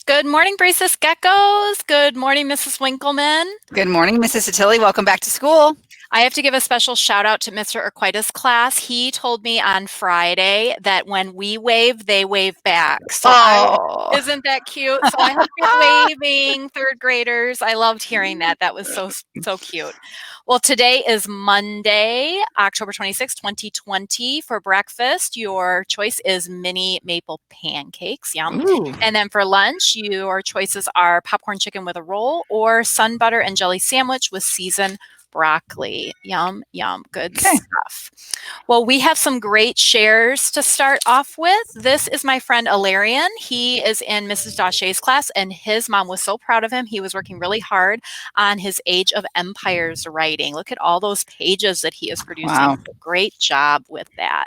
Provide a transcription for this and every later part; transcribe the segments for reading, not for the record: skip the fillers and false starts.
Good morning, Braces Geckos. Good morning, Mrs. Winkleman. Good morning, Mrs. Satilli. Welcome back to school. I have to give a special shout out to Mr. Urquidez's class. He told me on Friday that when we wave, they wave back. Oh, Isn't that cute? So I hope you're waving, third graders. I loved hearing that. That was so cute. Well, today is Monday, October 26, 2020. For breakfast, your choice is mini maple pancakes. Yum. Ooh. And then for lunch, your choices are popcorn chicken with a roll or sun butter and jelly sandwich with seasoned broccoli. Yum, yum. Good stuff. Well, we have some great shares to start off with. This is my friend Alarian. He is in Mrs. Dashay's class, and his mom was so proud of him. He was working really hard on his Age of Empires writing. Look at all those pages that he is producing. Wow. Great job with that.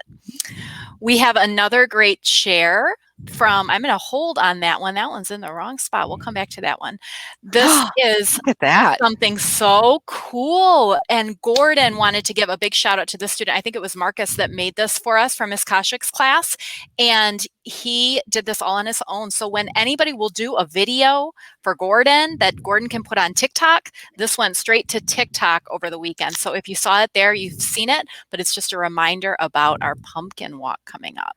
We have another great share from, I'm going to hold on that one. That one's in the wrong spot. We'll come back to that one. This is Look at that. Something so cool. And Gordon wanted to give a big shout out to this student. I think it was Marcus that made this for us from Miss Koshik's class. And he did this all on his own. So when anybody will do a video for Gordon that Gordon can put on TikTok, this went straight to TikTok over the weekend. So if you saw it there, you've seen it, but it's just a reminder about our pumpkin walk coming up.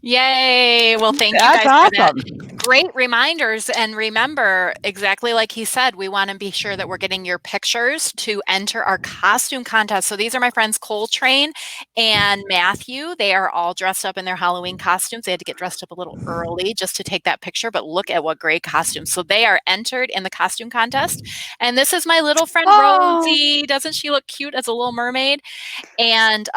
Yay. Well, thank you guys for that. Great reminders. And remember, exactly like he said, we want to be sure that we're getting your pictures to enter our costume contest. So these are my friends Coltrane and Matthew. They are all dressed up in their Halloween costumes. They had to get dressed up a little early just to take that picture, but look at what great costumes. So they are entered in the costume contest. And this is my little friend Rosie. Doesn't she look cute as a little mermaid? And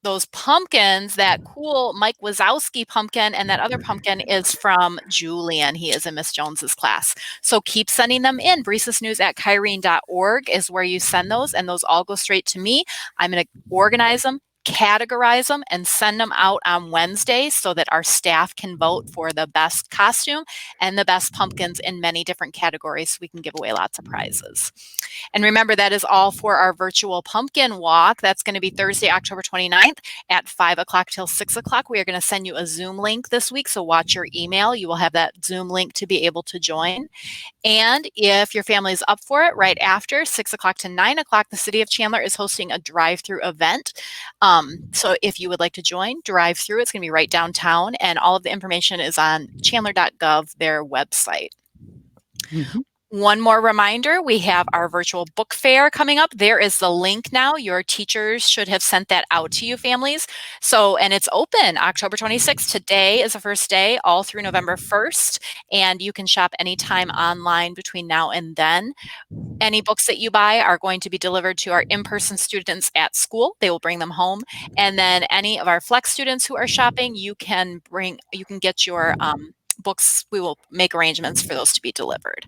those pumpkins, that cool Mike Wazowski pumpkin and that other pumpkin is from Julian. He is in Miss Jones's class. So keep sending them in. BreesisNews@Kyrene.org is where you send those, and those all go straight to me. I'm going to organize them, categorize them, and send them out on Wednesday so that our staff can vote for the best costume and the best pumpkins in many different categories so we can give away lots of prizes. And remember, that is all for our virtual pumpkin walk. That's going to be Thursday, October 29th at 5 o'clock till 6 o'clock. We are going to send you a Zoom link this week, so watch your email. You will have that Zoom link to be able to join. And if your family is up for it, right after 6 o'clock to 9 o'clock, the City of Chandler is hosting a drive-through event. So if you would like to join, drive through. It's going to be right downtown, and all of the information is on chandler.gov, their website. One more reminder, we have our virtual book fair coming up. There is the link now. Your teachers should have sent that out to you, families. So, and it's open October 26th. Today is the first day, all through November 1st, and you can shop anytime online between now and then. Any books that you buy are going to be delivered to our in-person students at school. They will bring them home. And then any of our flex students who are shopping, you can get your books. We will make arrangements for those to be delivered.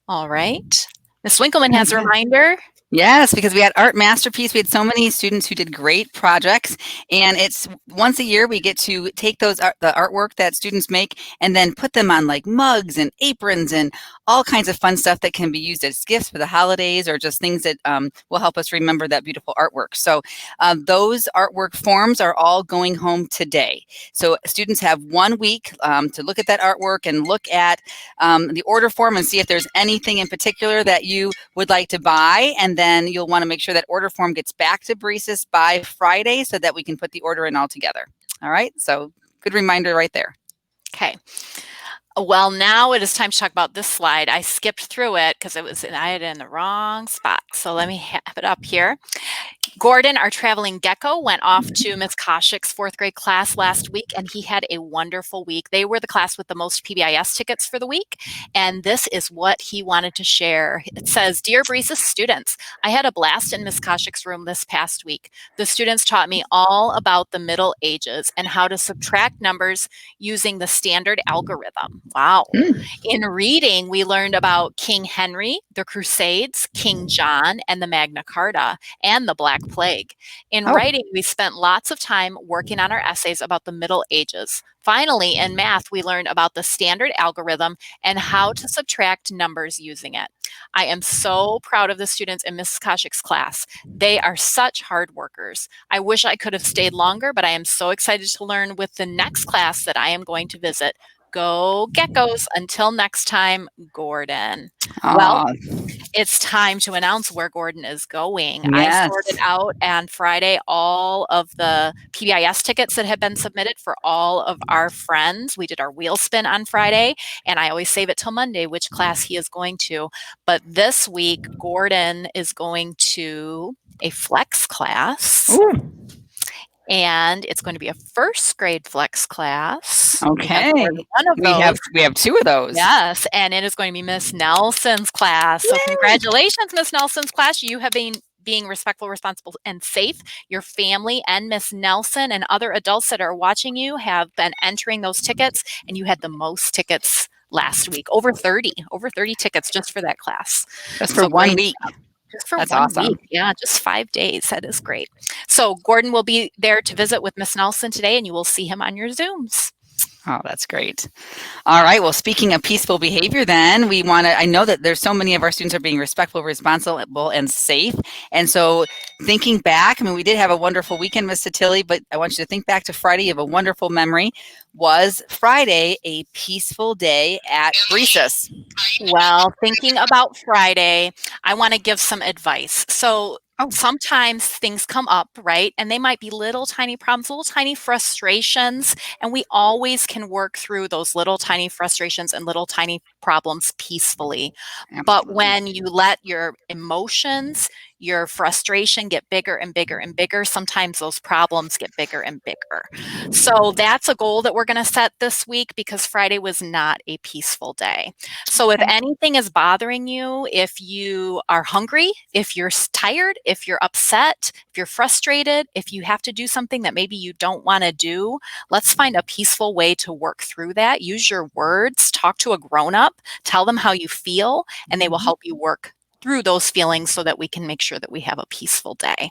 All right. Ms. Winkleman has a reminder. Yes, because we had Art Masterpiece. We had so many students who did great projects, and it's once a year we get to take the artwork that students make and then put them on like mugs and aprons and all kinds of fun stuff that can be used as gifts for the holidays or just things that will help us remember that beautiful artwork. So those artwork forms are all going home today. So students have 1 week to look at that artwork and look at the order form and see if there's anything in particular that you would like to buy, and then you'll want to make sure that order form gets back to Breesis by Friday so that we can put the order in all together. All right, so good reminder right there. Okay. Well, now it is time to talk about this slide. I skipped through it because I had it in the wrong spot. So let me have it up here. Gordon, our traveling gecko, went off to Miss Koshik's fourth grade class last week, and he had a wonderful week. They were the class with the most PBIS tickets for the week, and this is what he wanted to share. It says, "Dear Breezes students, I had a blast in Miss Koshik's room this past week. The students taught me all about the Middle Ages and how to subtract numbers using the standard algorithm." Wow. In reading, we learned about King Henry, the Crusades, King John, and the Magna Carta, and the Black Plague. In writing, we spent lots of time working on our essays about the Middle Ages. Finally, in math, we learned about the standard algorithm and how to subtract numbers using it. I am so proud of the students in Mrs. Koshik's class. They are such hard workers. I wish I could have stayed longer, but I am so excited to learn with the next class that I am going to visit. Go Geckos. Until next time, Gordon. Well, it's time to announce where Gordon is going. Yes. I sorted out on Friday all of the PBIS tickets that have been submitted for all of our friends. We did our wheel spin on Friday, and I always save it till Monday which class he is going to. But this week, Gordon is going to a flex class. Ooh. And it's going to be a first grade flex class. Okay. One of those. We have two of those. Yes, and it is going to be Miss Nelson's class. So congratulations, Miss Nelson's class. You have been being respectful, responsible, and safe. Your family and Miss Nelson and other adults that are watching you have been entering those tickets, and you had the most tickets last week. Over 30 tickets just for that class. Just for 1 week. Just for That's 1 awesome. week. Yeah, just 5 days. That is great. So Gordon will be there to visit with Miss Nelson today, and you will see him on your Zooms. Oh, that's great. All right. Well, speaking of peaceful behavior, then I know that there's so many of our students are being respectful, responsible, and safe. And so thinking back, I mean, we did have a wonderful weekend, Miss Tilly, but I want you to think back to Friday. You have a wonderful memory. Was Friday a peaceful day at Breezes? Well, thinking about Friday, I want to give some advice. So sometimes things come up, right? And they might be little tiny problems, little tiny frustrations, and we always can work through those little tiny frustrations and little tiny problems peacefully. Absolutely. But when you let your emotions, your frustration get bigger and bigger and bigger, sometimes those problems get bigger and bigger. So that's a goal that we're going to set this week, because Friday was not a peaceful day. So if anything is bothering you, if you are hungry, if you're tired, if you're upset, if you're frustrated, if you have to do something that maybe you don't want to do, let's find a peaceful way to work through that. Use your words, talk to a grown-up, tell them how you feel, and they will help you work through those feelings so that we can make sure that we have a peaceful day.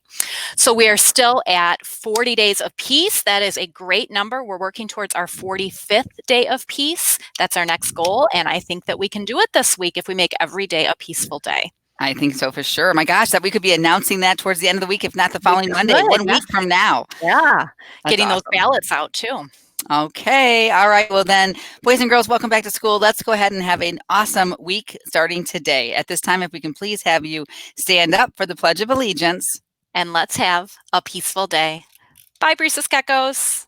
So we are still at 40 days of peace. That is a great number. We're working towards our 45th day of peace. That's our next goal. And I think that we can do it this week if we make every day a peaceful day. I think so for sure. My gosh, that we could be announcing that towards the end of the week, if not the following Monday, 1 week from now. Yeah. That's Getting awesome. those ballots out too. Okay. All right. Well, then, boys and girls, welcome back to school. Let's go ahead and have an awesome week starting today. At this time, if we can please have you stand up for the Pledge of Allegiance. And let's have a peaceful day. Bye, Breezes Geckos.